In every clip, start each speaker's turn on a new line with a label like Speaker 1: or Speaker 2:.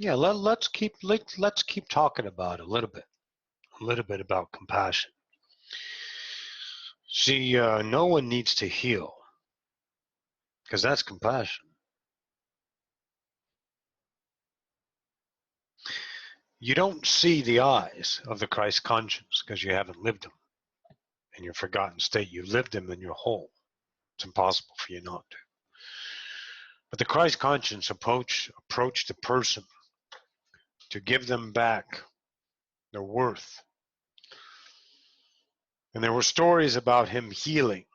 Speaker 1: Yeah, let's keep talking about it a little bit about compassion. See, no one needs to heal, because that's compassion. You don't see the eyes of the Christ conscience because you haven't lived them in your forgotten state. You lived them in your whole. It's impossible for you not to. But the Christ conscience approached the person to give them back their worth. And there were stories about him healing.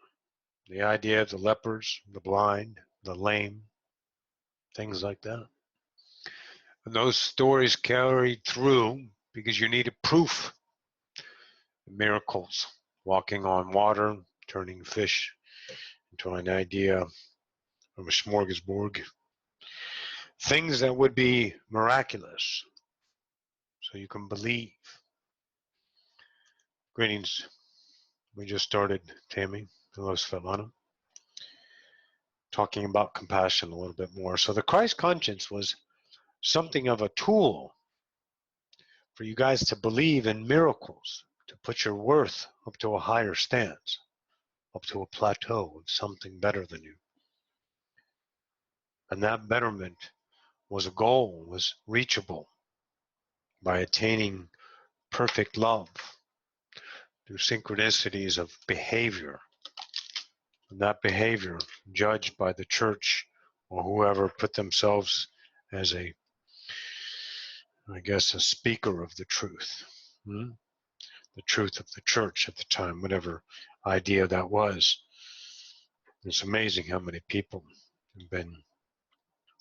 Speaker 1: The idea of the lepers, the blind, the lame, things like that. And those stories carried through because you needed proof. Miracles, walking on water, turning fish into an idea of a smorgasbord. Things that would be miraculous, so you can believe. Greetings. We just started, Tammy, hello, Svetlana, talking about compassion a little bit more. So the Christ conscience was something of a tool for you guys to believe in miracles, to put your worth up to a higher stance, up to a plateau of something better than you. And that betterment was a goal, was reachable by attaining perfect love through synchronicities of behavior. And that behavior, judged by the church or whoever put themselves as a speaker of the truth. The truth of the church at the time, whatever idea that was. It's amazing how many people have been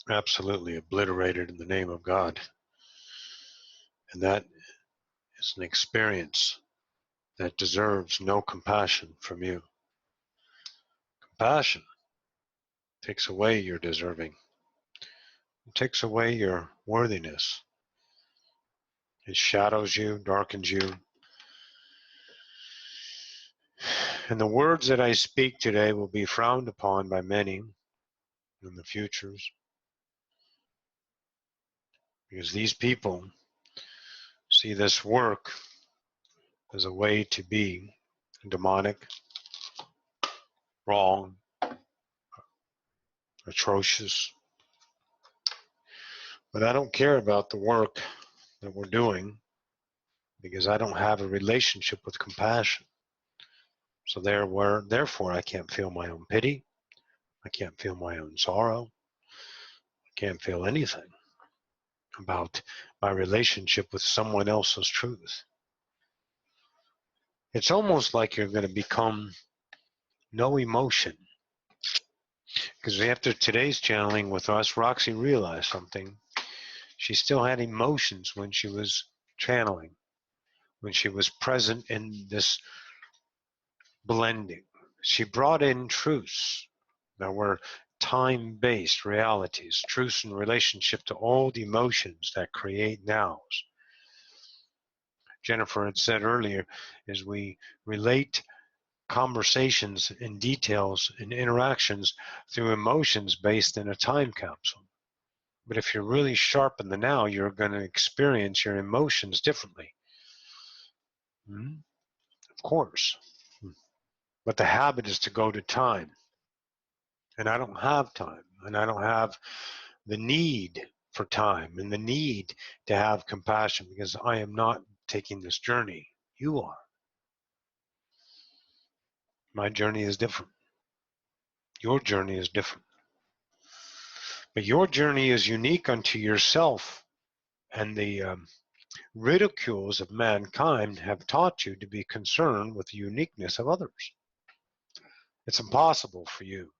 Speaker 1: absolutely obliterated in the name of God. And that is an experience that deserves no compassion from you. Compassion takes away your deserving. It takes away your worthiness. It shadows you, darkens you. And the words that I speak today will be frowned upon by many in the futures. Because these people see this work as a way to be demonic, wrong, atrocious. But I don't care about the work that we're doing because I don't have a relationship with compassion. So therefore I can't feel my own pity. I can't feel my own sorrow. I can't feel anything about my relationship with someone else's truth. It's almost like you're going to become no emotion. Because after today's channeling with us, Roxy realized something. She still had emotions when she was channeling, when she was present in this blending. She brought in truths that were time-based realities, truths in relationship to all the emotions that create nows. Jennifer had said earlier, as we relate conversations and details and interactions through emotions based in a time capsule. But if you're really sharp in the now, you're going to experience your emotions differently. Of course. But the habit is to go to time. And I don't have time. And I don't have the need for time and the need to have compassion because I am not taking this journey. You are. My journey is different. Your journey is different. But your journey is unique unto yourself, and the ridicules of mankind have taught you to be concerned with the uniqueness of others. It's impossible for you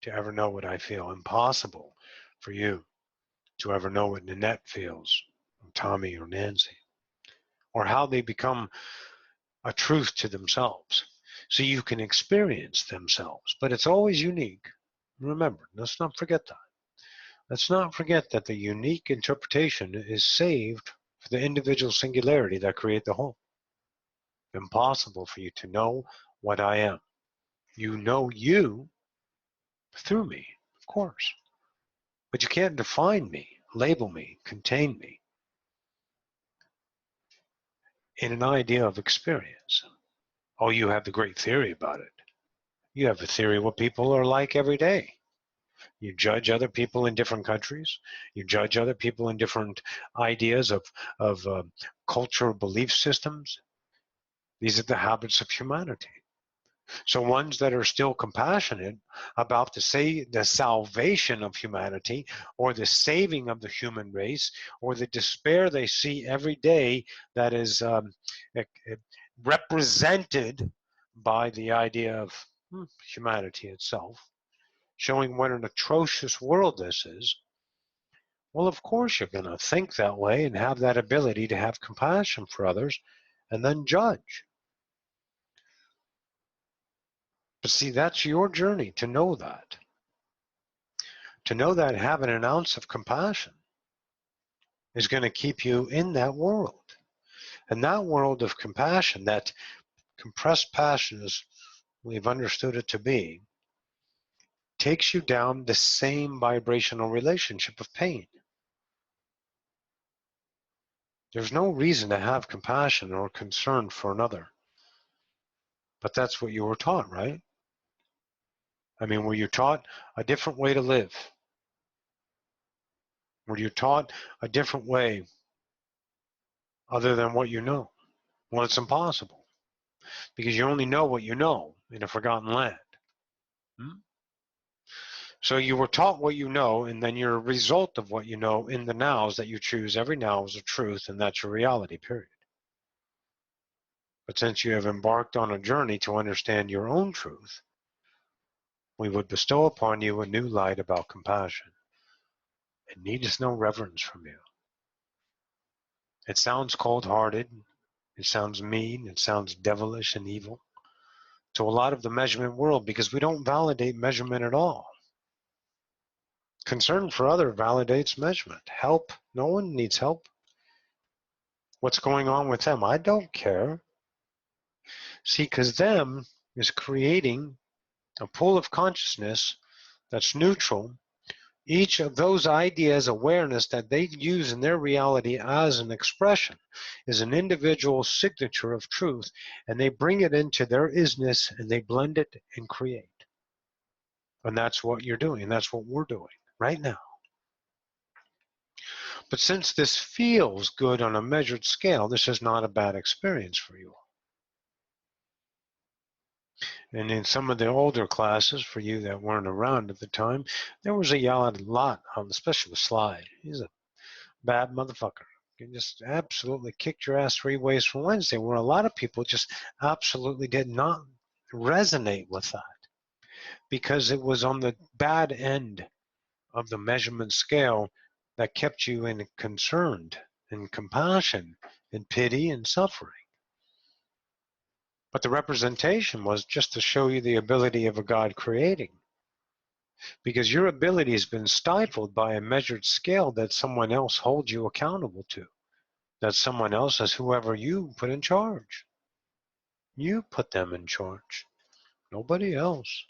Speaker 1: to ever know what I feel. Impossible for you to ever know what Nanette feels, or Tommy or Nancy, or how they become a truth to themselves. So you can experience themselves, but it's always unique. Remember, let's not forget that. Let's not forget that the unique interpretation is saved for the individual singularity that create the whole. Impossible for you to know what I am. You know you through me, of course. But you can't define me. label me, contain me in an idea of experience. Oh, you have the great theory about it. You have a theory of what people are like every day. You judge other people in different countries. You judge other people in different ideas of cultural belief systems. These are the habits of humanity. So ones that are still compassionate about the salvation of humanity, or the saving of the human race, or the despair they see every day that is represented by the idea of humanity itself, showing what an atrocious world this is. Well, of course you're going to think that way and have that ability to have compassion for others and then judge. But see, that's your journey to know that. To know that having an ounce of compassion is going to keep you in that world. And that world of compassion, that compressed passion as we've understood it to be, takes you down the same vibrational relationship of pain. There's no reason to have compassion or concern for another. But that's what you were taught, right? I mean, were you taught a different way to live? Were you taught a different way other than what you know? Well, it's impossible, because you only know what you know in a forgotten land. So you were taught what you know, and then you're a result of what you know in the nows that you choose. Every now is a truth, and that's your reality, period. But since you have embarked on a journey to understand your own truth, we would bestow upon you a new light about compassion. It needs no reverence from you. It sounds cold-hearted, it sounds mean, it sounds devilish and evil to a lot of the measurement world, because we don't validate measurement at all. Concern for other validates measurement. Help, no one needs help. What's going on with them? I don't care. See, because them is creating a pool of consciousness that's neutral. Each of those ideas, awareness that they use in their reality as an expression, is an individual signature of truth, and they bring it into their isness and they blend it and create. And that's what you're doing, and that's what we're doing right now. But since this feels good on a measured scale, this is not a bad experience for you. And in some of the older classes, for you that weren't around at the time, there was a lot, especially with Sly. He's a bad motherfucker. He just absolutely kicked your ass 3 ways from Wednesday, where a lot of people just absolutely did not resonate with that, because it was on the bad end of the measurement scale that kept you in concerned and compassion and pity and suffering. But the representation was just to show you the ability of a God creating. Because your ability has been stifled by a measured scale that someone else holds you accountable to. That someone else is whoever you put in charge. You put them in charge. Nobody else.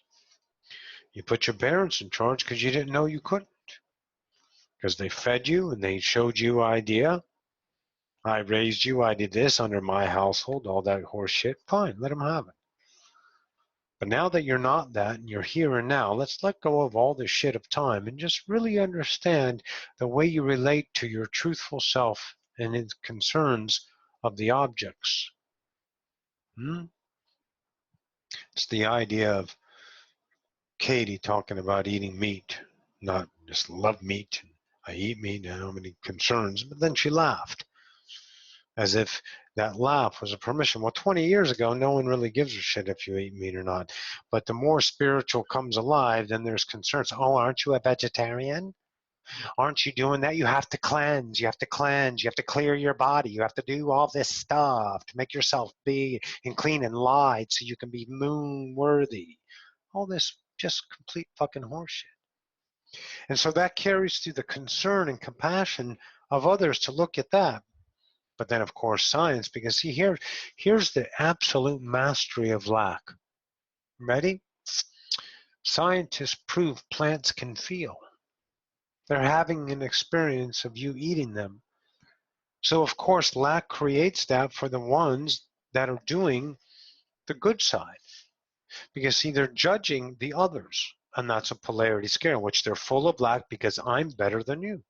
Speaker 1: You put your parents in charge because you didn't know you couldn't. Because they fed you and they showed you idea. I raised you, I did this under my household, all that horse shit. Fine, let them have it. But now that you're not that and you're here and now, let's let go of all this shit of time and just really understand the way you relate to your truthful self and its concerns of the objects. It's the idea of Katie talking about eating meat, not just love meat. I eat meat, I don't have any concerns. But then she laughed, as if that laugh was a permission. Well, 20 years ago, no one really gives a shit if you eat meat or not. But the more spiritual comes alive, then there's concerns. Oh, aren't you a vegetarian? Aren't you doing that? You have to cleanse. You have to cleanse. You have to clear your body. You have to do all this stuff to make yourself big and clean and light so you can be moon worthy. All this just complete fucking horseshit. And so that carries through the concern and compassion of others to look at that. But then, of course, science, because see, here's the absolute mastery of lack. Ready? Scientists prove plants can feel. They're having an experience of you eating them. So of course lack creates that for the ones that are doing the good side. Because see, they're judging the others. And that's a polarity scale, which they're full of lack because I'm better than you.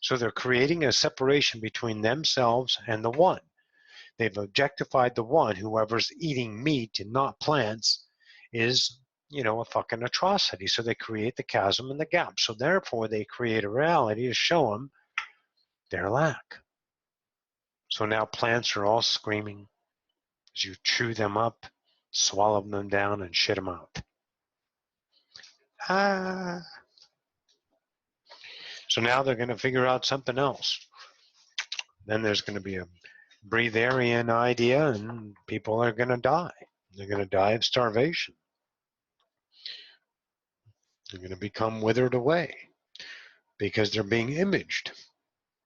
Speaker 1: So they're creating a separation between themselves and the one. They've objectified the one. Whoever's eating meat and not plants is, a fucking atrocity. So they create the chasm and the gap. So therefore they create a reality to show them their lack. So now plants are all screaming as you chew them up, swallow them down, and shit them out. So now they're going to figure out something else. Then there's going to be a breatharian idea, and people are going to die. They're going to die of starvation. They're going to become withered away because they're being imaged.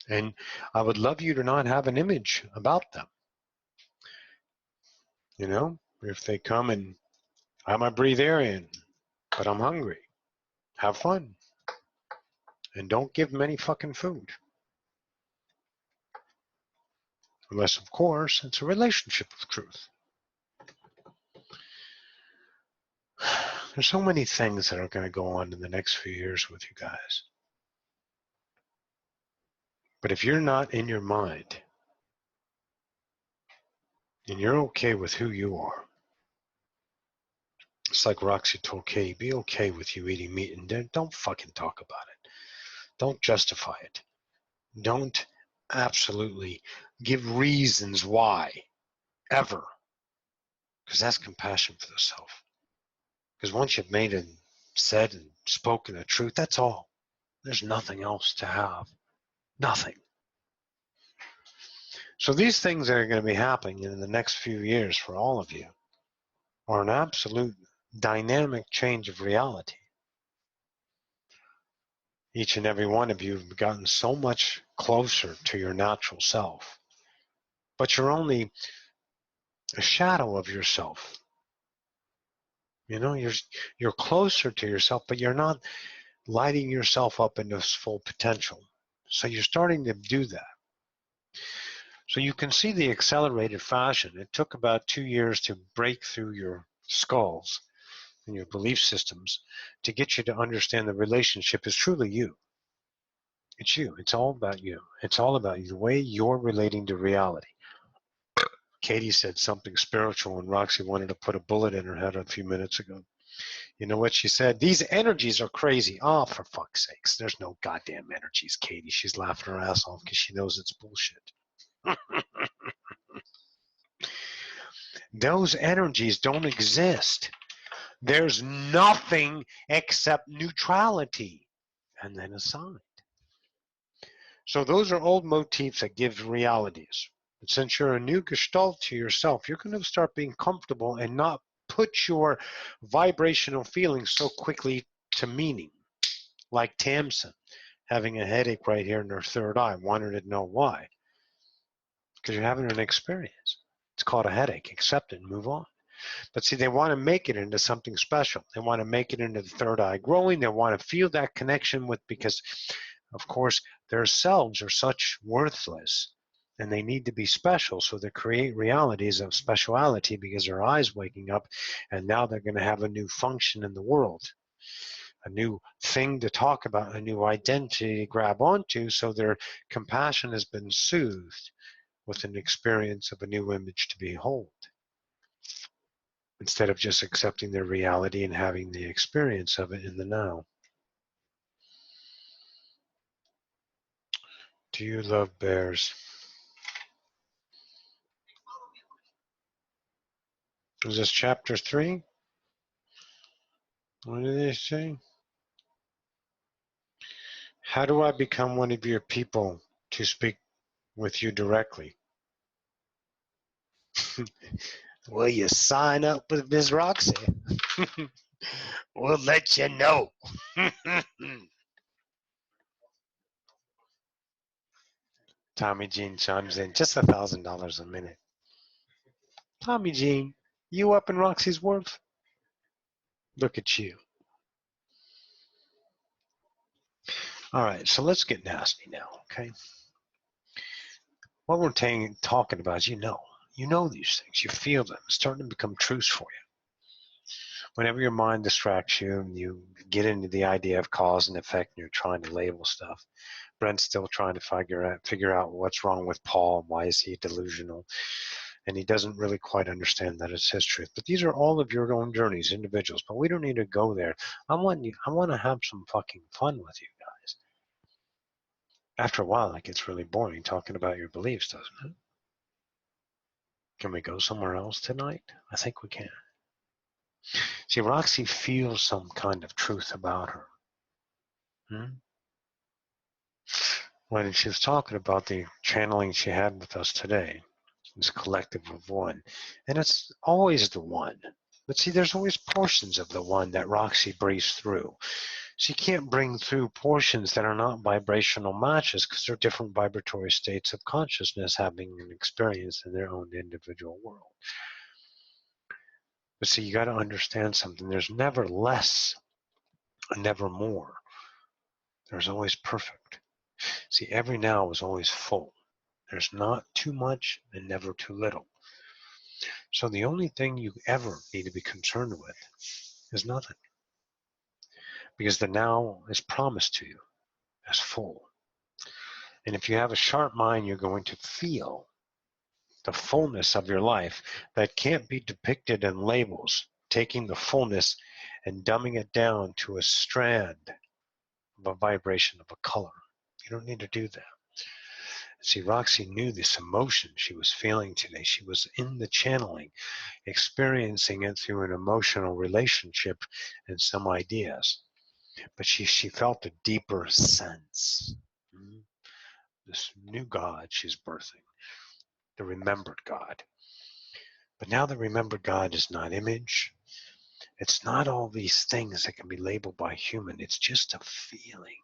Speaker 1: And I would love you to not have an image about them. If they come and I'm a breatharian, but I'm hungry, have fun. And don't give them any fucking food. Unless, of course, it's a relationship of truth. There's so many things that are going to go on in the next few years with you guys. But if you're not in your mind, and you're okay with who you are, it's like Roxy told Katie, be okay with you eating meat, and don't fucking talk about it. Don't justify it. Don't absolutely give reasons why, ever. Because that's compassion for the self. Because once you've made and said and spoken the truth, that's all. There's nothing else to have. Nothing. So these things that are going to be happening in the next few years for all of you are an absolute dynamic change of reality. Each and every one of you have gotten so much closer to your natural self. But you're only a shadow of yourself. You're closer to yourself, but you're not lighting yourself up into full potential. So you're starting to do that. So you can see the accelerated fashion. It took about 2 years to break through your skulls and your belief systems to get you to understand the relationship is truly you. It's you. It's all about you. It's all about the way you're relating to reality. Katie said something spiritual and Roxy wanted to put a bullet in her head a few minutes ago. You know what she said? These energies are crazy. Oh, for fuck's sakes. There's no goddamn energies, Katie. She's laughing her ass off because she knows it's bullshit. Those energies don't exist. There's nothing except neutrality and then a sign. So those are old motifs that give realities. But since you're a new gestalt to yourself, you're going to start being comfortable and not put your vibrational feelings so quickly to meaning. Like Tamsin, having a headache right here in her third eye, wanted to know why. Because you're having an experience. It's called a headache. Accept it and move on. But see, they want to make it into something special. They want to make it into the third eye growing. They want to feel that connection with, because, of course, their selves are such worthless and they need to be special. So they create realities of speciality because their eyes waking up and now they're going to have a new function in the world, a new thing to talk about, a new identity to grab onto. So their compassion has been soothed with an experience of a new image to behold, instead of just accepting their reality and having the experience of it in the now. Do you love bears? Is this chapter 3? What do they say? How do I become one of your people to speak with you directly? Will you sign up with Ms. Roxy? We'll let you know. Tommy Jean chimes in, just $1,000 a minute. Tommy Jean, you up in Roxy's worth? Look at you. All right, so let's get nasty now, okay? What we're talking about is you know these things, you feel them, it's starting to become truths for you. Whenever your mind distracts you and you get into the idea of cause and effect and you're trying to label stuff, Brent's still trying to figure out what's wrong with Paul and why is he delusional, and he doesn't really quite understand that it's his truth. But these are all of your own journeys, individuals. But we don't need to go there. I want to have some fucking fun with you guys. After a while, it gets really boring talking about your beliefs, doesn't it? Can we go somewhere else tonight? I think we can. See, Roxy feels some kind of truth about her. When she was talking about the channeling she had with us today, this collective of one, and it's always the one. But see, there's always portions of the one that Roxy breathes through. She can't bring through portions that are not vibrational matches because they're different vibratory states of consciousness having an experience in their own individual world. But see, you got to understand something. There's never less and never more. There's always perfect. See, every now is always full. There's not too much and never too little. So the only thing you ever need to be concerned with is nothing. Because the now is promised to you as full. And if you have a sharp mind, you're going to feel the fullness of your life that can't be depicted in labels, taking the fullness and dumbing it down to a strand of a vibration of a color. You don't need to do that. See, Roxy knew this emotion she was feeling today. She was in the channeling, experiencing it through an emotional relationship and some ideas. But she felt a deeper sense. This new God she's birthing, the remembered God. But now the remembered God is not image. It's not all these things that can be labeled by human. It's just a feeling.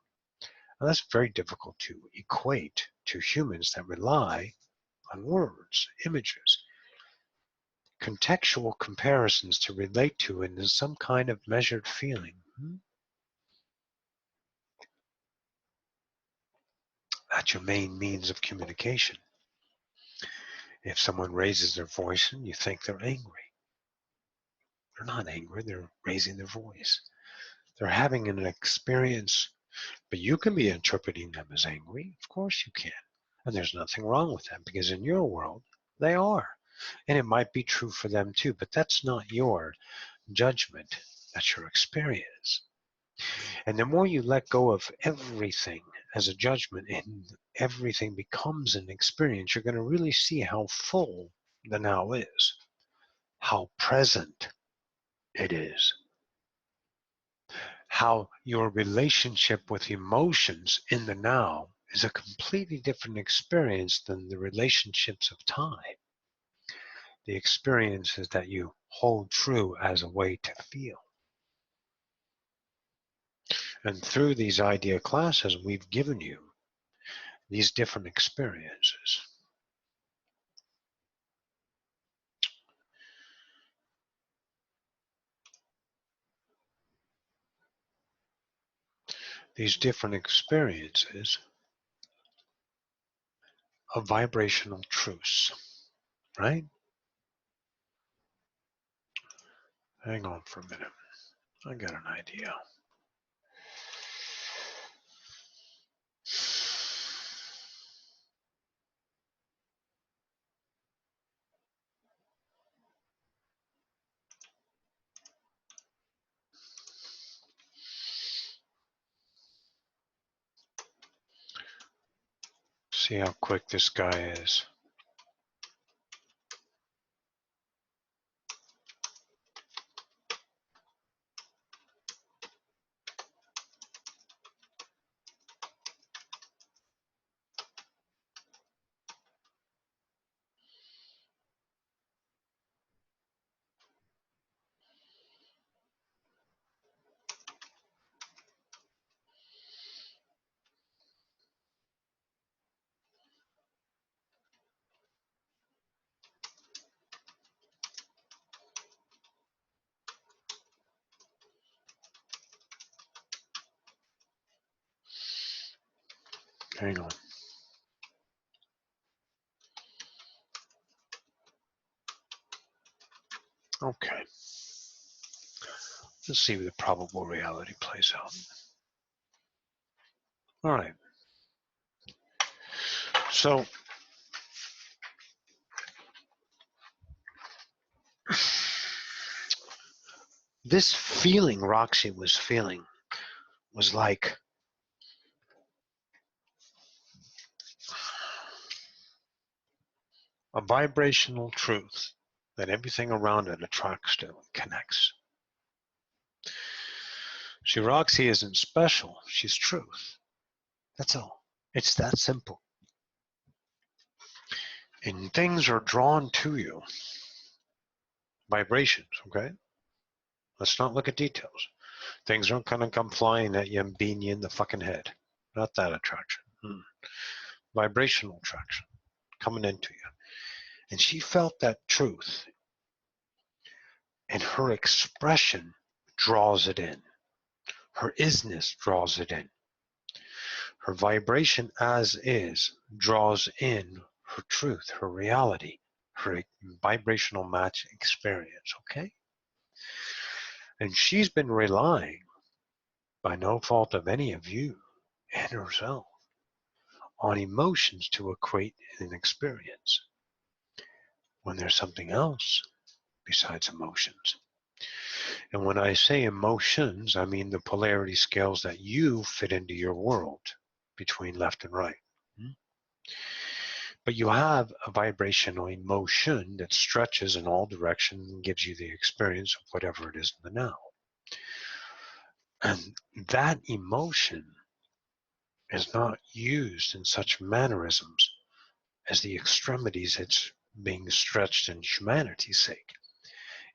Speaker 1: And that's very difficult to equate to humans that rely on words, images, contextual comparisons to relate to in some kind of measured feeling. That's your main means of communication. If someone raises their voice and you think they're angry, they're not angry, they're raising their voice. They're having an experience, but you can be interpreting them as angry. Of course you can. And there's nothing wrong with that because in your world, they are. And it might be true for them too, but that's not your judgment. That's your experience. And the more you let go of everything as a judgment and everything becomes an experience, you're going to really see how full the now is, how present it is, how your relationship with emotions in the now is a completely different experience than the relationships of time, the experiences that you hold true as a way to feel. And through these idea classes, we've given you these different experiences. These different experiences of vibrational truths, right? Hang on for a minute. I got an idea. See how quick this guy is. Hang on. Okay. Let's see if the probable reality plays out. All right. So, this feeling Roxy was feeling was like a vibrational truth that everything around it attracts to and connects. See, Roxy isn't special. She's truth. That's all. It's that simple. And things are drawn to you. Vibrations, okay? Let's not look at details. Things aren't going to come flying at you and beating you in the fucking head. Not that attraction. Vibrational attraction coming into you. And she felt that truth. And her expression draws it in. Her isness draws it in. Her vibration as is draws in her truth, her reality, her vibrational match experience, okay? And she's been relying, by no fault of any of you and herself, on emotions to equate an experience when there's something else besides emotions. And when I say emotions, I mean the polarity scales that you fit into your world between left and right. But you have a vibrational emotion that stretches in all directions and gives you the experience of whatever it is in the now. And that emotion is not used in such mannerisms as the extremities it's being stretched in humanity's sake.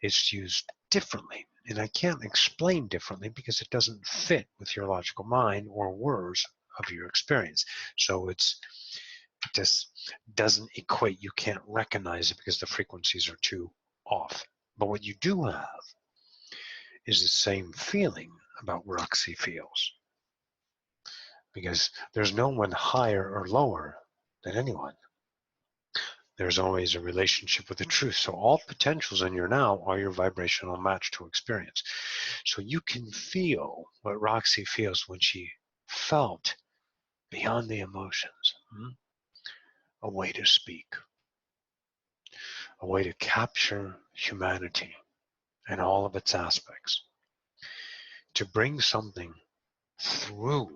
Speaker 1: It's used differently. And I can't explain differently because it doesn't fit with your logical mind or words of your experience. So it just doesn't equate. You can't recognize it because the frequencies are too off. But what you do have is the same feeling about Roxy feels. Because there's no one higher or lower than anyone. There's always a relationship with the truth. So all potentials in your now are your vibrational match to experience. So you can feel what Roxy feels when she felt beyond the emotions. A way to speak. A way to capture humanity and all of its aspects. To bring something through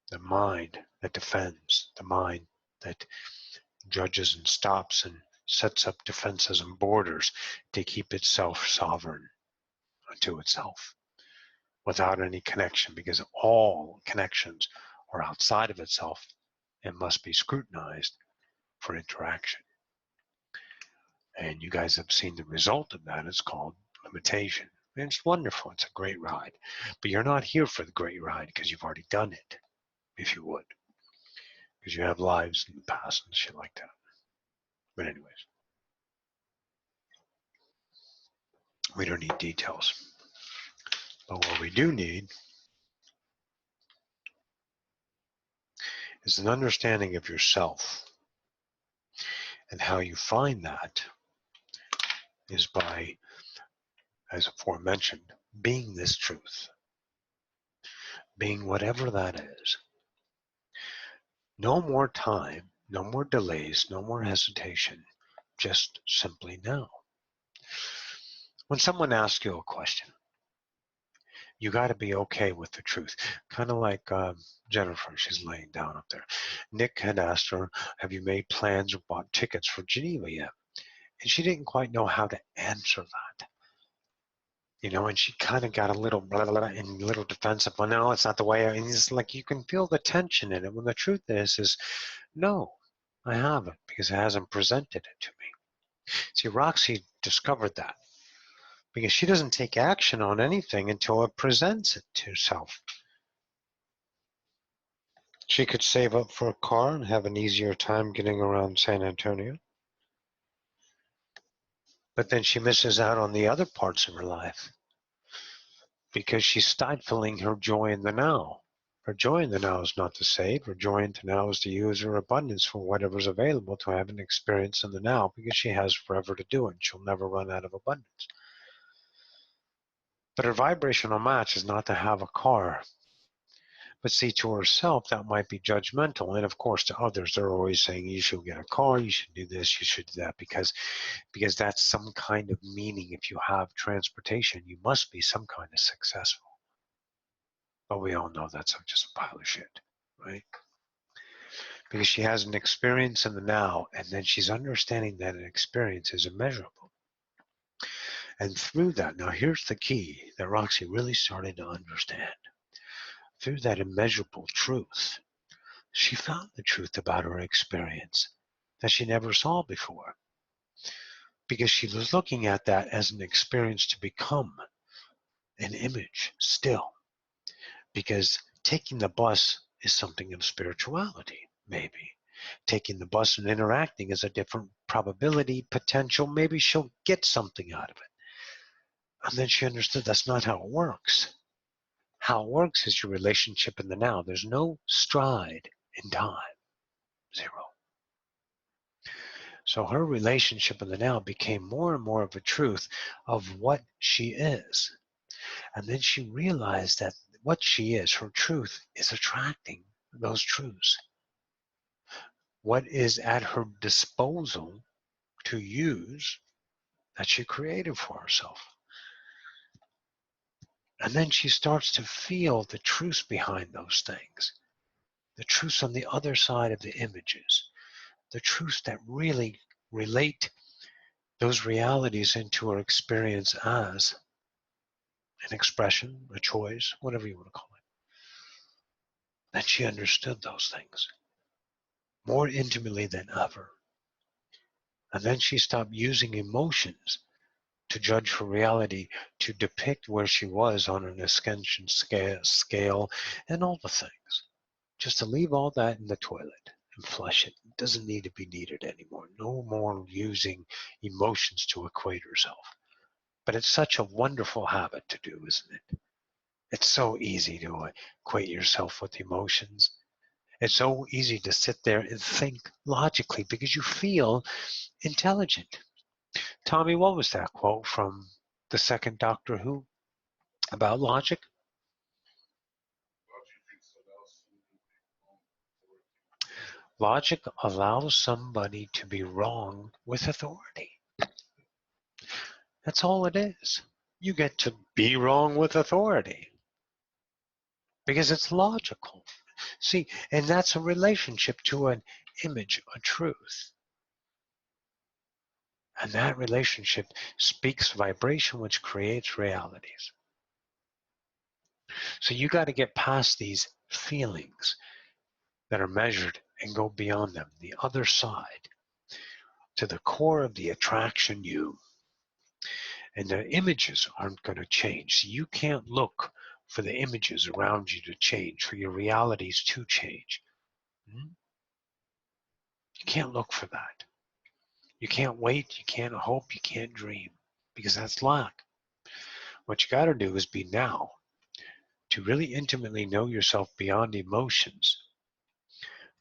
Speaker 1: the mind that defends, the mind that judges and stops and sets up defenses and borders to keep itself sovereign unto itself without any connection, because all connections are outside of itself and must be scrutinized for interaction. And you guys have seen the result of that. It's called limitation. And it's wonderful. It's a great ride. But you're not here for the great ride because you've already done it, if you would. Because you have lives in the past and shit like that. But anyways, we don't need details. But what we do need is an understanding of yourself. And how you find that is by, as aforementioned, being this truth. Being whatever that is. No more time, no more delays, no more hesitation. Just simply now. When someone asks you a question, you got to be okay with the truth. Kind of like Jennifer, she's laying down up there. Nick had asked her, have you made plans or bought tickets for Geneva yet? And she didn't quite know how to answer that. You know, and she kind of got a little blah, blah, blah, and a little defensive. Well, no, it's not the way. And it's like you can feel the tension in it. When the truth is no, I haven't, because it hasn't presented it to me. See, Roxy discovered that because she doesn't take action on anything until it presents it to herself. She could save up for a car and have an easier time getting around San Antonio. But then she misses out on the other parts of her life because she's stifling her joy in the now. Her joy in the now is not to save. Her joy in the now is to use her abundance for whatever's available to have an experience in the now, because she has forever to do it. She'll never run out of abundance. But her vibrational match is not to have a car. But see, to herself, that might be judgmental. And of course, to others, they're always saying, you should get a car, you should do this, you should do that, because that's some kind of meaning. If you have transportation, you must be some kind of successful. But we all know that's just a pile of shit, right? Because she has an experience in the now, and then she's understanding that an experience is immeasurable. And through that, now here's the key that Roxy really started to understand. Through that immeasurable truth, she found the truth about her experience that she never saw before. Because she was looking at that as an experience to become an image still. Because taking the bus is something of spirituality, maybe. Taking the bus and interacting is a different probability, potential. Maybe she'll get something out of it. And then she understood that's not how it works. How it works is your relationship in the now. There's no stride in time. Zero. So her relationship in the now became more and more of a truth of what she is. And then she realized that what she is, her truth, is attracting those truths. What is at her disposal to use that she created for herself. And then she starts to feel the truth behind those things. The truths on the other side of the images. The truths that really relate those realities into her experience as an expression, a choice, whatever you want to call it. Then she understood those things more intimately than ever. And then she stopped using emotions to judge her reality, to depict where she was on an ascension scale and all the things. Just to leave all that in the toilet and flush it. It doesn't need to be needed anymore. No more using emotions to equate herself. But it's such a wonderful habit to do, isn't it? It's so easy to equate yourself with emotions. It's so easy to sit there and think logically because you feel intelligent. Tommy, what was that quote from the second Doctor Who about logic? Logic allows somebody to be wrong with authority. That's all it is. You get to be wrong with authority because it's logical. See, and that's a relationship to an image, a truth. And that relationship speaks vibration, which creates realities. So you got to get past these feelings that are measured and go beyond them, the other side, to the core of the attraction you. And the images aren't going to change. So you can't look for the images around you to change, for your realities to change. You can't look for that. You can't wait, you can't hope, you can't dream, because that's lack. What you got to do is be now, to really intimately know yourself beyond emotions,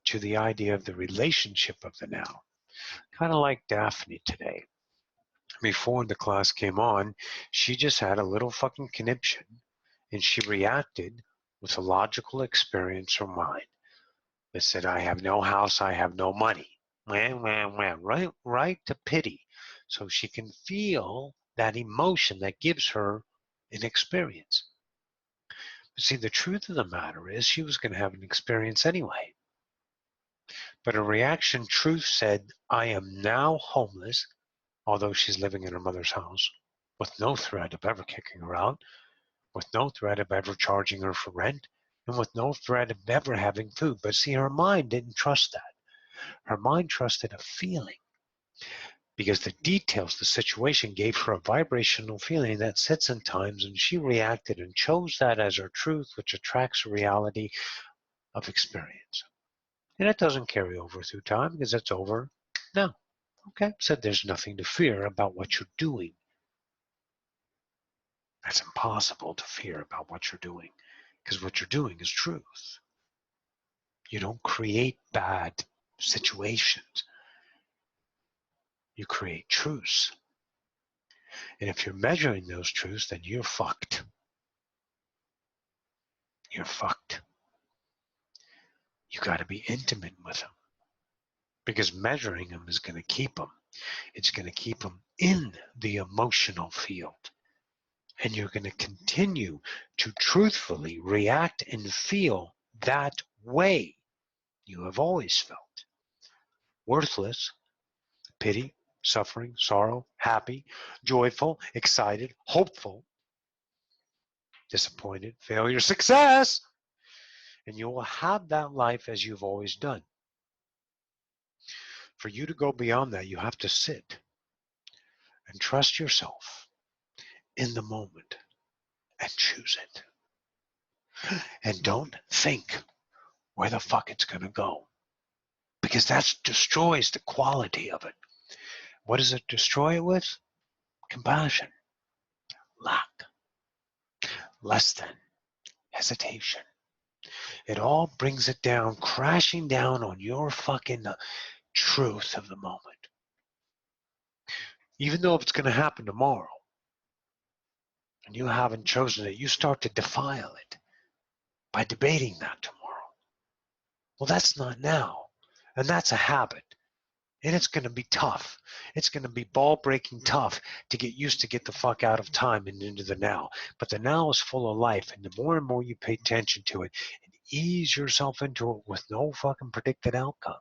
Speaker 1: to the idea of the relationship of the now. Kind of like Daphne today. Before the class came on, she just had a little fucking conniption, and she reacted with a logical experience or mind that said, I have no house, I have no money. Right to pity. So she can feel that emotion that gives her an experience. But see, the truth of the matter is she was going to have an experience anyway. But her reaction truth said, I am now homeless, although she's living in her mother's house, with no threat of ever kicking her out, with no threat of ever charging her for rent, and with no threat of ever having food. But see, her mind didn't trust that. Her mind trusted a feeling, because the details, the situation gave her a vibrational feeling that sits in times, and she reacted and chose that as her truth, which attracts a reality of experience. And it doesn't carry over through time because it's over now. Okay, so there's nothing to fear about what you're doing. That's impossible to fear about what you're doing. Because what you're doing is truth. You don't create bad situations. You create truths. And if you're measuring those truths, then you're fucked. You're fucked. You got to be intimate with them. Because measuring them is going to keep them. It's going to keep them in the emotional field. And you're going to continue to truthfully react and feel that way you have always felt. Worthless, pity, suffering, sorrow, happy, joyful, excited, hopeful, disappointed, failure, success. And you will have that life as you've always done. For you to go beyond that, you have to sit and trust yourself in the moment and choose it. And don't think where the fuck it's going to go. Because that destroys the quality of it. What does it destroy it with? Compassion, lack, less than, hesitation. It all brings it down, crashing down on your fucking truth of the moment. Even though if it's going to happen tomorrow, and you haven't chosen it, you start to defile it by debating that tomorrow. Well, that's not now. And that's a habit. And it's going to be tough. It's going to be ball-breaking tough to get used to get the fuck out of time and into the now. But the now is full of life, and the more and more you pay attention to it and ease yourself into it with no fucking predicted outcome,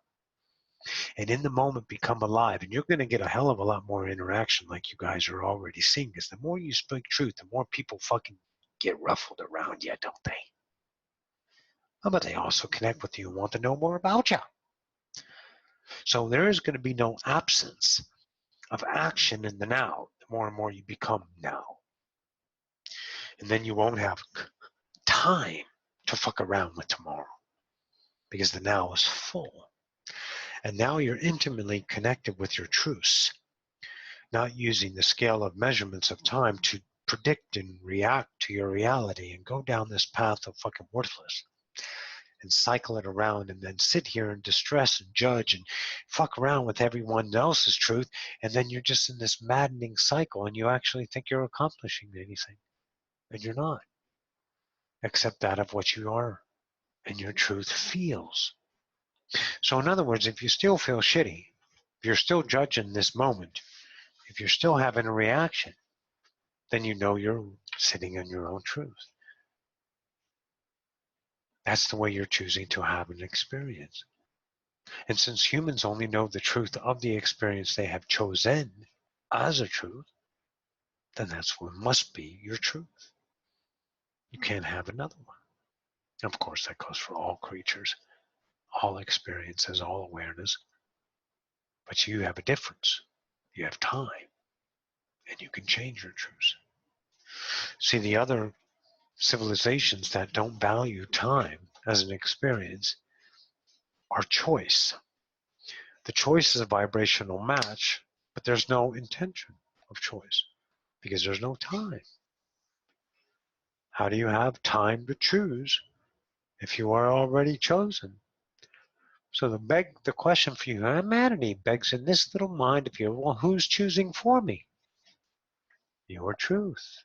Speaker 1: and in the moment become alive, and you're going to get a hell of a lot more interaction like you guys are already seeing, because the more you speak truth, the more people fucking get ruffled around you, don't they? But they also connect with you and want to know more about you. So there is going to be no absence of action in the now, the more and more you become now. And then you won't have time to fuck around with tomorrow, because the now is full. And now you're intimately connected with your truths, not using the scale of measurements of time to predict and react to your reality and go down this path of fucking worthless and cycle it around and then sit here and distress and judge and fuck around with everyone else's truth, and then you're just in this maddening cycle and you actually think you're accomplishing anything, and you're not, except that of what you are and your truth feels. So in other words, if you still feel shitty, if you're still judging this moment, if you're still having a reaction, then you know you're sitting in your own truth. That's the way you're choosing to have an experience. And since humans only know the truth of the experience they have chosen as a truth, then that's what must be your truth. You can't have another one. Of course, that goes for all creatures, all experiences, all awareness. But you have a difference. You have time, and you can change your truth. See, the other civilizations that don't value time as an experience are choice. The choice is a vibrational match, but there's no intention of choice because there's no time. How do you have time to choose if you are already chosen? So the question for humanity begs in this little mind of yours, well, who's choosing for me? Your truth.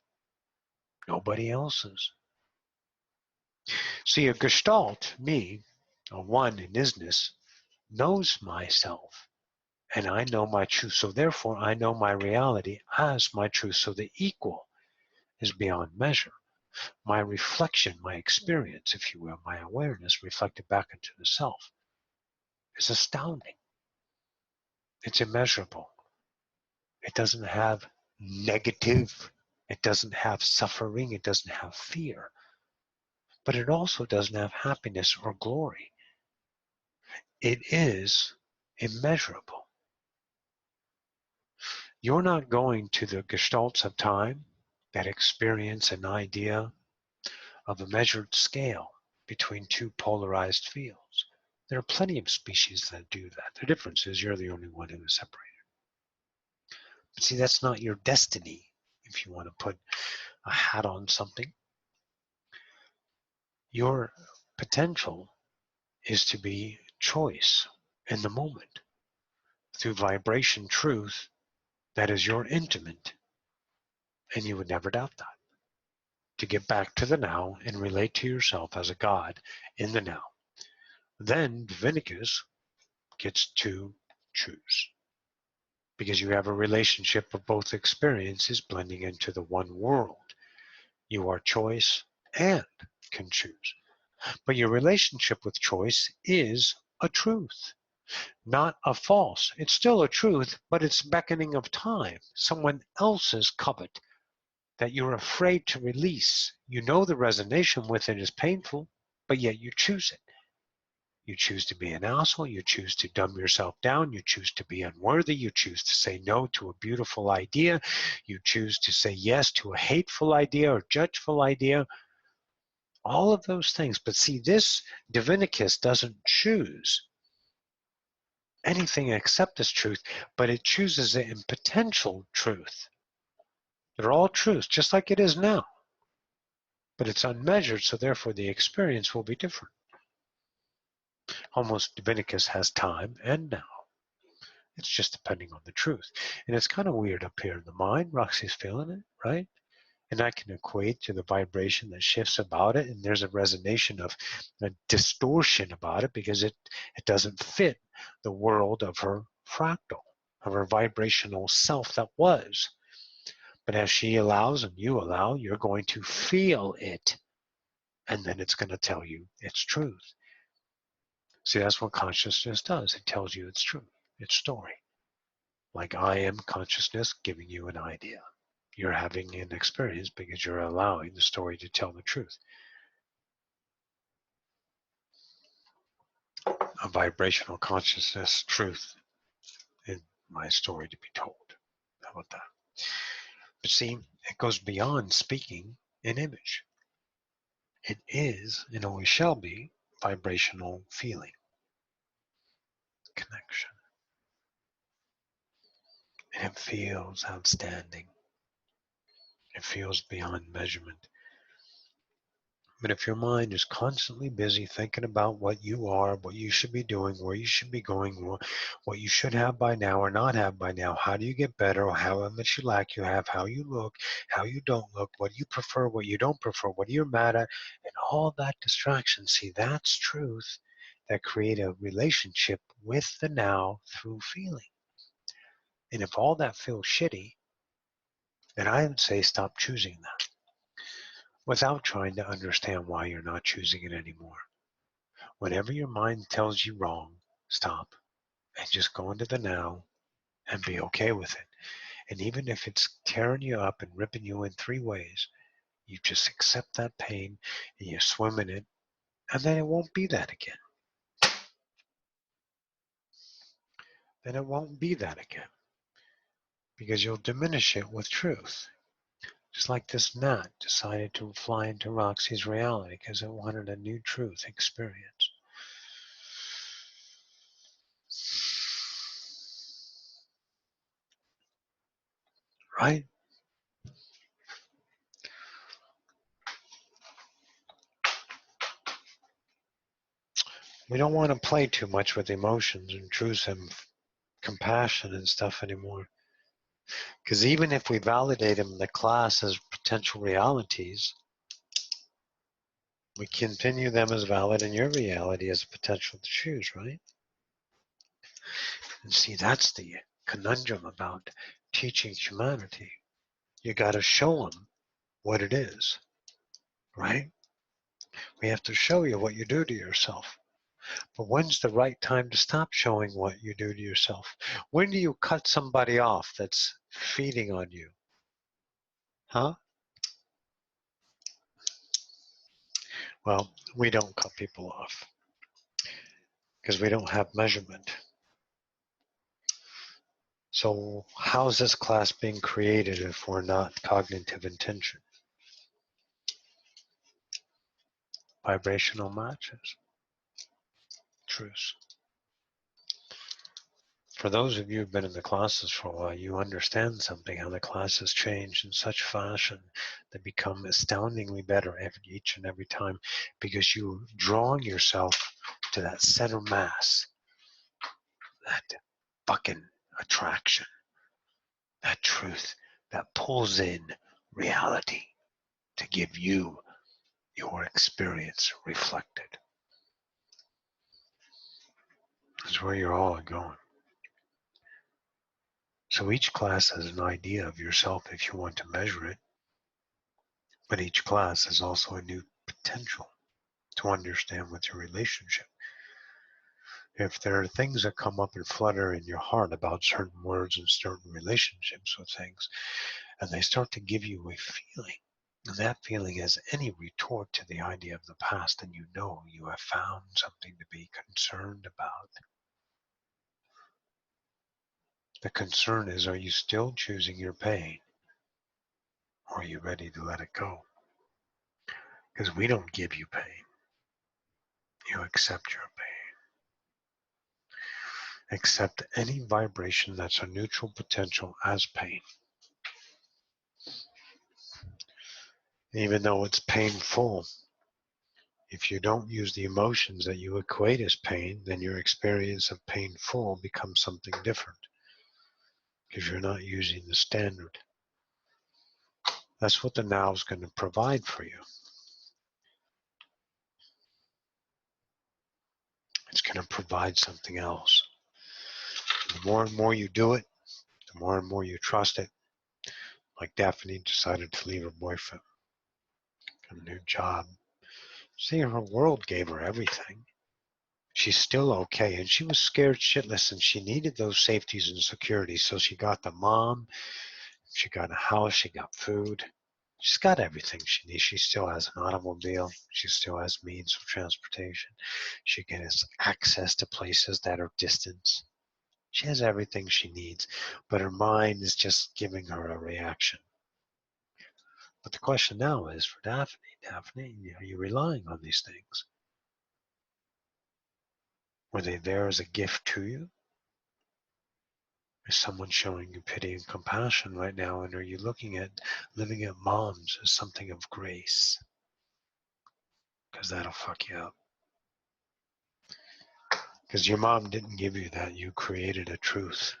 Speaker 1: Nobody else's. See, a gestalt, me, a one in isness, knows myself. And I know my truth. So therefore, I know my reality as my truth. So the equal is beyond measure. My reflection, my experience, if you will, my awareness reflected back into the self is astounding. It's immeasurable. It doesn't have negative. It doesn't have suffering. It doesn't have fear. But it also doesn't have happiness or glory. It is immeasurable. You're not going to the gestalts of time that experience an idea of a measured scale between two polarized fields. There are plenty of species that do that. The difference is you're the only one who is separated. But see, that's not your destiny, if you want to put a hat on something. Your potential is to be choice in the moment through vibration truth that is your intimate, and you would never doubt that. To get back to the now and relate to yourself as a God in the now. Then Divinicus gets to choose. Because you have a relationship of both experiences blending into the one world. You are choice and can choose. But your relationship with choice is a truth, not a false. It's still a truth, but it's beckoning of time, someone else's covet that you're afraid to release. You know the resonation with it is painful, but yet you choose it. You choose to be an asshole, you choose to dumb yourself down, you choose to be unworthy, you choose to say no to a beautiful idea, you choose to say yes to a hateful idea or judgeful idea. All of those things. But see, this Divinicus doesn't choose anything except this truth, but it chooses it in potential truth. They're all truths, just like it is now. But it's unmeasured, so therefore the experience will be different. Almost Divinicus has time and now. It's just depending on the truth. And it's kind of weird up here in the mind. Roxy's feeling it, right? And I can equate to the vibration that shifts about it, and there's a resonation of a distortion about it because it doesn't fit the world of her fractal, of her vibrational self that was. But as she allows and you allow, you're going to feel it, and then it's going to tell you its truth. See, that's what consciousness does. It tells you its truth, its story. Like I am consciousness giving you an idea. You're having an experience because you're allowing the story to tell the truth. A vibrational consciousness truth in my story to be told. How about that? But see, it goes beyond speaking an image. It is, and always shall be, vibrational feeling, connection. And it feels outstanding. It feels beyond measurement. But if your mind is constantly busy thinking about what you are, what you should be doing, where you should be going, what you should have by now or not have by now, how do you get better, or how much you lack you have, how you look, how you don't look, what you prefer, what you don't prefer, what you're mad at, and all that distraction, see, that's truth that create a relationship with the now through feeling. And if all that feels shitty, then I would say stop choosing that without trying to understand why you're not choosing it anymore. Whenever your mind tells you wrong, stop and just go into the now and be okay with it. And even if it's tearing you up and ripping you in 3 ways, you just accept that pain and you swim in it, and then it won't be that again. Then it won't be that again because you'll diminish it with truth. Just like this gnat decided to fly into Roxy's reality because it wanted a new truth experience. Right? We don't want to play too much with emotions and truth and compassion and stuff anymore. Because even if we validate them in the class as potential realities, we continue them as valid in your reality as a potential to choose, right? And see, that's the conundrum about teaching humanity. You got to show them what it is, right? We have to show you what you do to yourself. But when's the right time to stop showing what you do to yourself? When do you cut somebody off that's feeding on you? Huh? Well, we don't cut people off because we don't have measurement. So how's this class being created if we're not cognitive intention? Vibrational matches. Truth. For those of you who've been in the classes for a while, you understand something, how the classes change in such fashion. They become astoundingly better each and every time, because you're drawing yourself to that center mass, that fucking attraction, that truth that pulls in reality to give you your experience reflected. That's where you're all going. So each class has an idea of yourself if you want to measure it, but each class is also a new potential to understand with your relationship. If there are things that come up and flutter in your heart about certain words and certain relationships with things, and they start to give you a feeling, and that feeling has any retort to the idea of the past, then you know you have found something to be concerned about. The concern is, are you still choosing your pain? Or are you ready to let it go? Because we don't give you pain. You accept your pain. Accept any vibration that's a neutral potential as pain. Even though it's painful, if you don't use the emotions that you equate as pain, then your experience of painful becomes something different. Because you're not using the standard. That's what the now is going to provide for you. It's going to provide something else. The more and more you do it, the more and more you trust it. Like Daphne decided to leave her boyfriend, a new job. See, her world gave her everything. She's still okay, and she was scared shitless, and she needed those safeties and securities. So she got the mom, she got a house, she got food. She's got everything she needs. She still has an automobile. She still has means of transportation. She gets access to places that are distant. She has everything she needs, but her mind is just giving her a reaction. But the question now is for Daphne, are you relying on these things? Were they there as a gift to you? Is someone showing you pity and compassion right now, and are you looking at living at moms as something of grace? Because that'll fuck you up. Because your mom didn't give you that, you created a truth.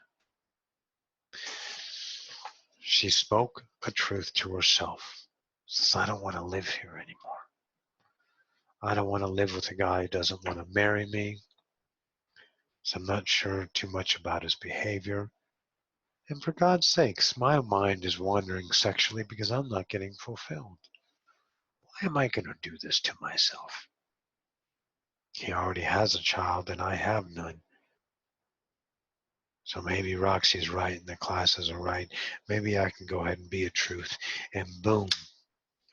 Speaker 1: She spoke a truth to herself. Says, I don't want to live here anymore. I don't want to live with a guy who doesn't want to marry me. So I'm not sure too much about his behavior. And for God's sakes, my mind is wandering sexually because I'm not getting fulfilled. Why am I going to do this to myself? He already has a child and I have none. So maybe Roxy's right and the classes are right. Maybe I can go ahead and be a truth. And boom,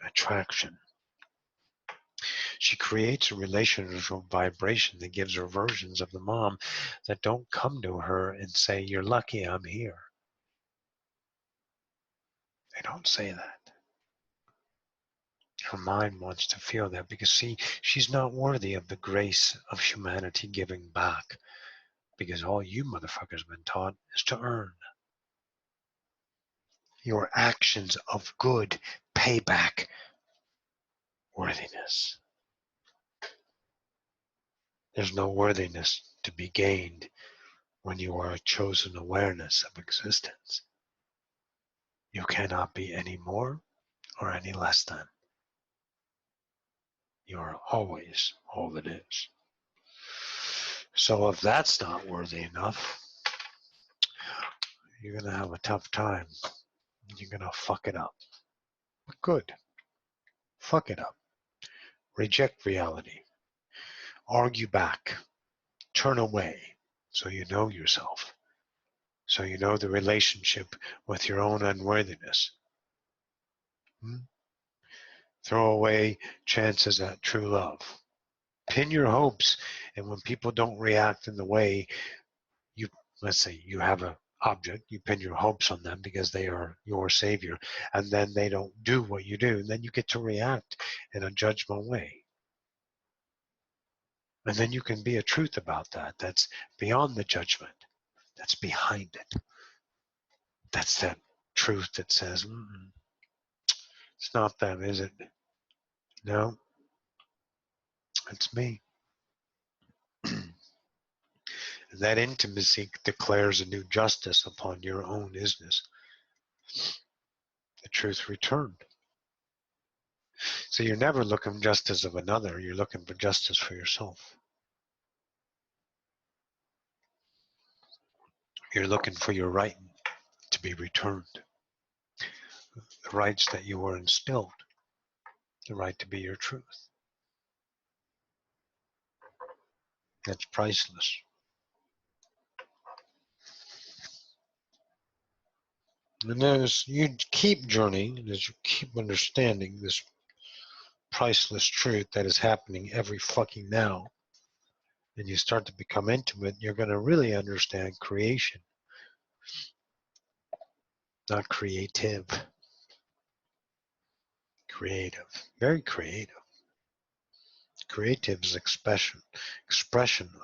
Speaker 1: attraction. She creates a relational vibration that gives her versions of the mom that don't come to her and say, you're lucky I'm here. They don't say that. Her mind wants to feel that because, see, she's not worthy of the grace of humanity giving back, because all you motherfuckers been taught is to earn. Your actions of good pay back worthiness. There's no worthiness to be gained when you are a chosen awareness of existence. You cannot be any more or any less than. You are always all that is. So if that's not worthy enough, you're going to have a tough time. You're going to fuck it up. But good. Fuck it up. Reject reality. Argue back. Turn away so you know yourself. So you know the relationship with your own unworthiness. Throw away chances at true love. Pin your hopes, and when people don't react in the way you, let's say you have an object, you pin your hopes on them because they are your savior, and then they don't do what you do, and then you get to react in a judgmental way. And then you can be a truth about that. That's beyond the judgment. that's behind it. That's that truth that says, it's not them, is it? No, it's me. That intimacy declares a new justice upon your own isness. The truth returned. So you're never looking for justice of another, you're looking for justice for yourself. You're looking for your right to be returned. The rights that you were instilled. The right to be your truth. That's priceless. And as you keep journeying, and as you keep understanding this priceless truth that is happening every fucking now, and you start to become intimate, you're going to really understand creation, not creative. Creative. Very creative. Creative is expression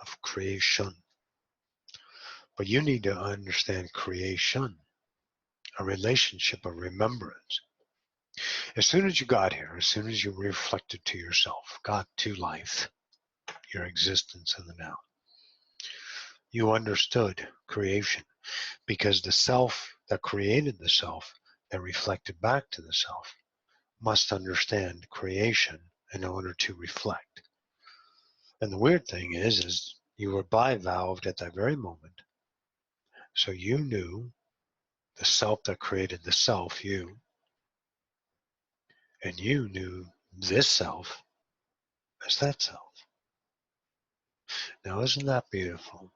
Speaker 1: of creation. But you need to understand creation, a relationship of remembrance. As soon as you got here, as soon as you reflected to yourself, got to life, your existence in the now, you understood creation, because the self that created the self, that reflected back to the self, must understand creation in order to reflect. And the weird thing is you were bivalved at that very moment. So you knew the self that created the self, you, and you knew this self as that self. Now, isn't that beautiful?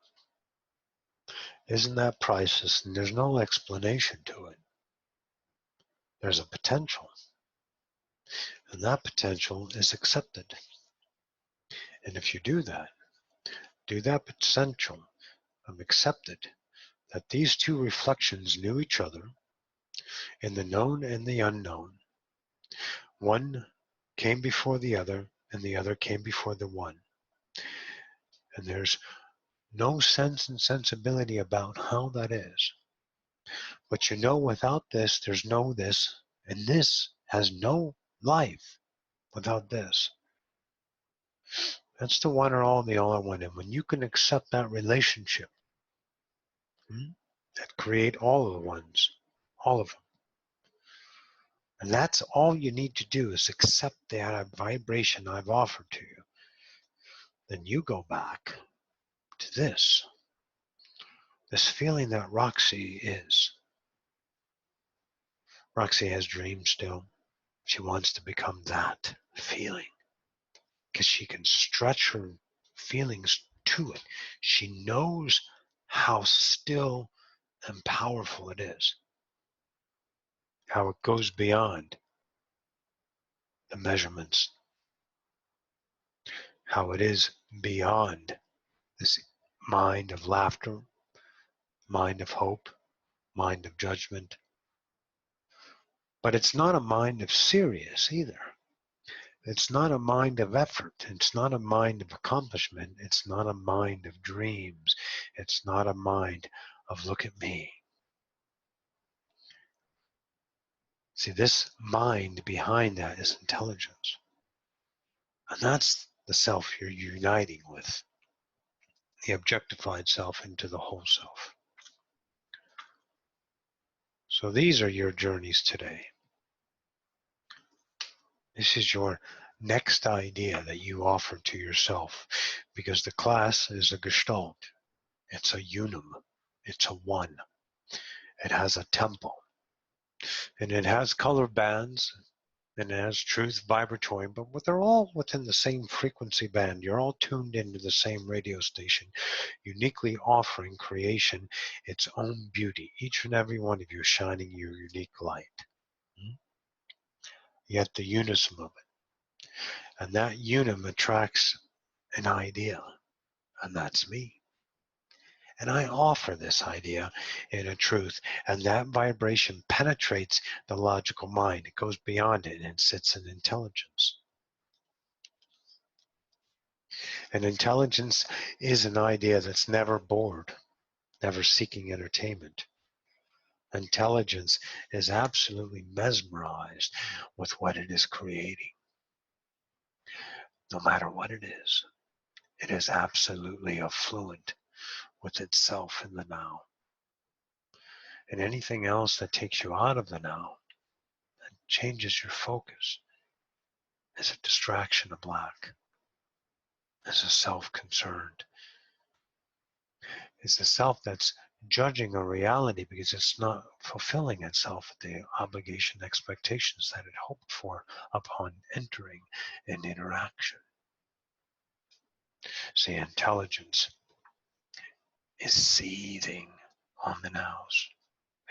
Speaker 1: Isn't that priceless? And there's no explanation to it. There's a potential. And that potential is accepted. And if you do that potential of accepted, that these two reflections knew each other in the known and the unknown. One came before the other, and the other came before the one. And there's no sense and sensibility about how that is. But you know, without this, there's no this, and this has no life without this. That's the one or all, the all or one. And when you can accept that relationship, that create all of the ones, all of them, and that's all you need to do is accept that vibration I've offered to you. Then you go back to this feeling that Roxy is. Roxy has dreams still. She wants to become that feeling because she can stretch her feelings to it. She knows how still and powerful it is, how it goes beyond the measurements, how it is beyond this mind of laughter, mind of hope, mind of judgment. But it's not a mind of serious either. It's not a mind of effort. It's not a mind of accomplishment. It's not a mind of dreams. It's not a mind of look at me. See, this mind behind that is intelligence. And that's the self you're uniting with, the objectified self into the whole self. So these are your journeys today. This is your next idea that you offer to yourself, because the class is a gestalt. It's a unum. It's a one. It has a temple. And it has color bands, and it has truth vibratory, but they're all within the same frequency band. You're all tuned into the same radio station, uniquely offering creation its own beauty. Each and every one of you shining your unique light. Yet the unison of it. And that unum attracts an idea, and that's me. And I offer this idea in a truth, and that vibration penetrates the logical mind. It goes beyond it and sits in intelligence. And intelligence is an idea that's never bored. never seeking entertainment. Intelligence is absolutely mesmerized with what it is creating. No matter what it is absolutely affluent with itself in the now. And anything else that takes you out of the now and changes your focus is a distraction of lack, is a self-concerned, is the self that's judging a reality because it's not fulfilling itself with the obligation expectations that it hoped for upon entering an interaction. See, intelligence is seething on the nows.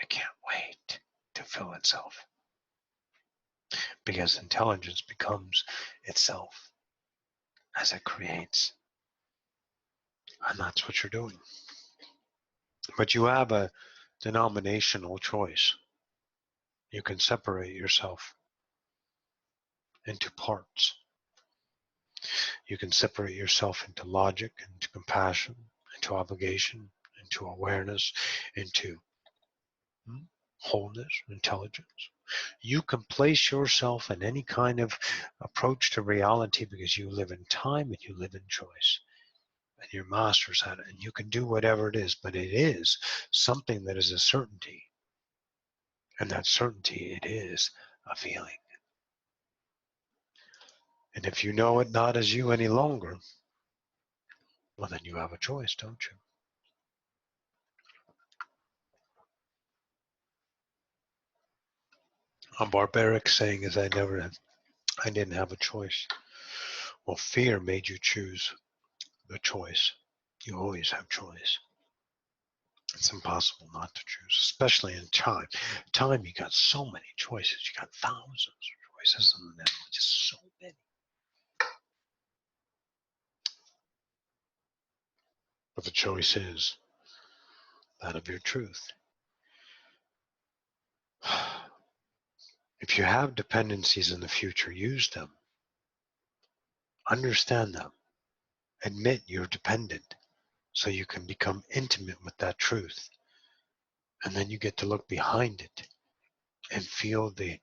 Speaker 1: It can't wait to fill itself because intelligence becomes itself as it creates. And that's what you're doing. But you have a denominational choice. You can separate yourself into parts. You can separate yourself into logic, into compassion, into obligation, into awareness, into wholeness, intelligence. You can place yourself in any kind of approach to reality because you live in time and you live in choice. And your masters at it. And you can do whatever it is, but it is something that is a certainty. And that certainty, it is a feeling. And if you know it not as you any longer, well, then you have a choice, don't you? A barbaric saying is, I didn't have a choice. Well, fear made you choose the choice. You always have choice. It's impossible not to choose, especially in time. Time, you got so many choices. You got thousands of choices in the now, just so many. But the choice is that of your truth. If you have dependencies in the future, use them. Understand them. Admit you're dependent so you can become intimate with that truth. And then you get to look behind it and feel the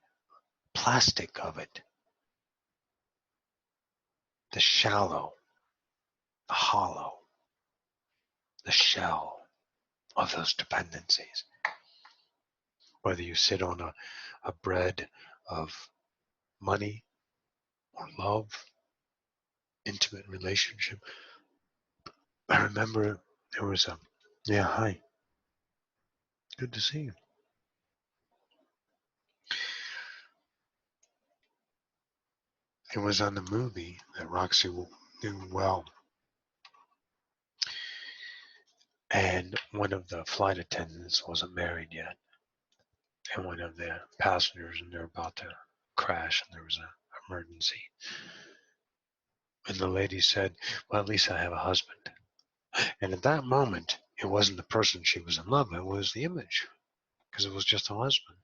Speaker 1: plastic of it, the shallow, the hollow, the shell of those dependencies. Whether you sit on a bread of money or love, intimate relationship. I remember there was yeah, hi. Good to see you. It was on the movie that Roxy knew well. And one of the flight attendants wasn't married yet. And one of the passengers, and they're about to crash, and there was an emergency. And the lady said, well, at least I have a husband. And at that moment, it wasn't the person she was in love with, it was the image, because it was just a husband.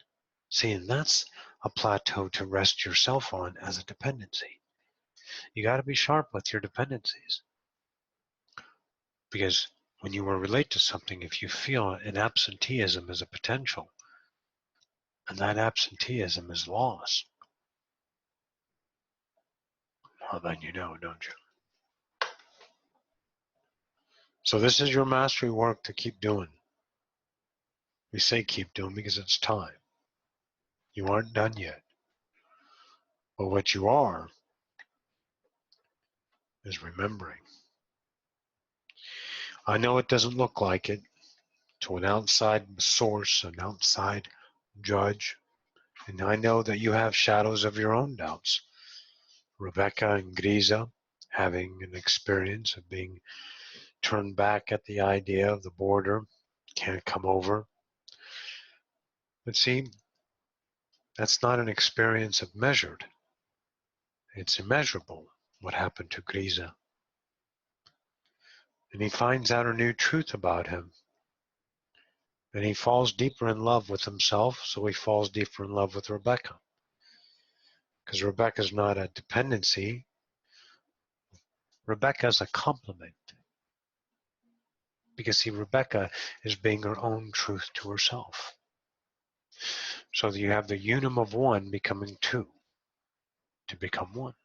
Speaker 1: See, and that's a plateau to rest yourself on as a dependency. You got to be sharp with your dependencies. Because when you will relate to something, if you feel an absenteeism as a potential, and that absenteeism is loss, well, then you know, don't you? So this is your mastery work to keep doing. We say keep doing because it's time. You aren't done yet. But what you are is remembering. I know it doesn't look like it to an outside source, an outside judge. And I know that you have shadows of your own doubts. Rebecca and Grisa having an experience of being turned back at the idea of the border, can't come over. But see, that's not an experience of measured. It's immeasurable what happened to Grisa. And he finds out a new truth about him. And he falls deeper in love with himself, so he falls deeper in love with Rebecca. Because Rebecca's not a dependency. Rebecca's a complement. Because see, Rebecca is being her own truth to herself. So that you have the unum of one becoming two to become one.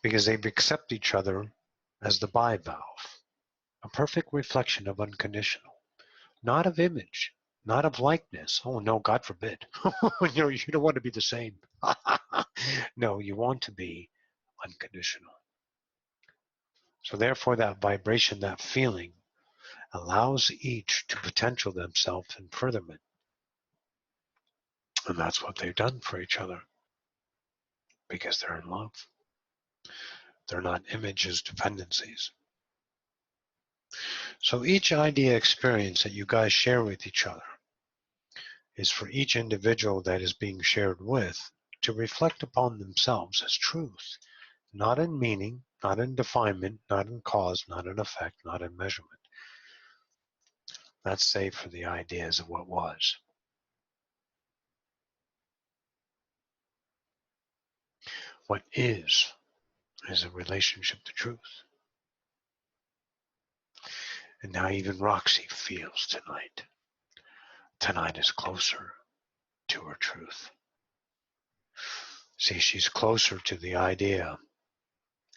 Speaker 1: Because they accept each other as the bivalve, a perfect reflection of unconditional, not of image, not of likeness. Oh no, God forbid. You don't want to be the same. No, you want to be unconditional. So therefore that vibration, that feeling, allows each to potential themselves in furtherment. And that's what they've done for each other. Because they're in love. They're not images, dependencies. So each idea experience that you guys share with each other is for each individual that is being shared with to reflect upon themselves as truth, not in meaning, not in definement, not in cause, not in effect, not in measurement. That's safe for the ideas of what was. What is a relationship to truth. And now even Roxy feels tonight. Tonight is closer to her truth. See, she's closer to the idea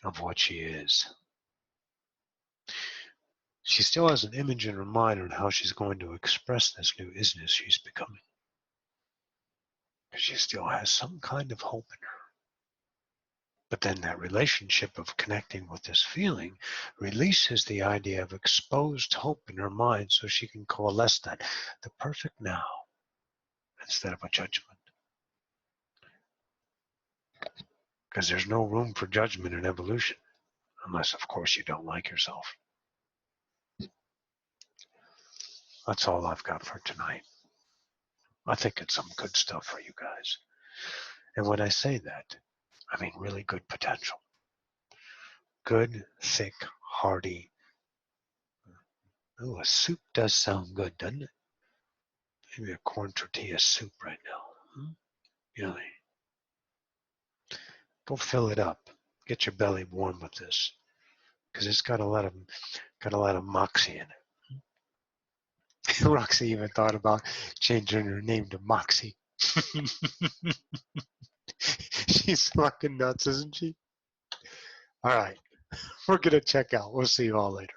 Speaker 1: of what she is. She still has an image in her mind on how she's going to express this new isness she's becoming. She still has some kind of hope in her. But then that relationship of connecting with this feeling releases the idea of exposed hope in her mind so she can coalesce that, the perfect now, instead of a judgment. Because there's no room for judgment in evolution, unless, of course, you don't like yourself. That's all I've got for tonight. I think it's some good stuff for you guys. And when I say that, I mean really good potential. Good, thick, hearty. Oh, a soup does sound good, doesn't it? Maybe a corn tortilla soup right now. Really. Go fill it up. Get your belly warm with this, because it's got a lot of moxie in it. Roxy even thought about changing her name to Moxie. She's fucking nuts, isn't she? All right, we're gonna check out. We'll see you all later.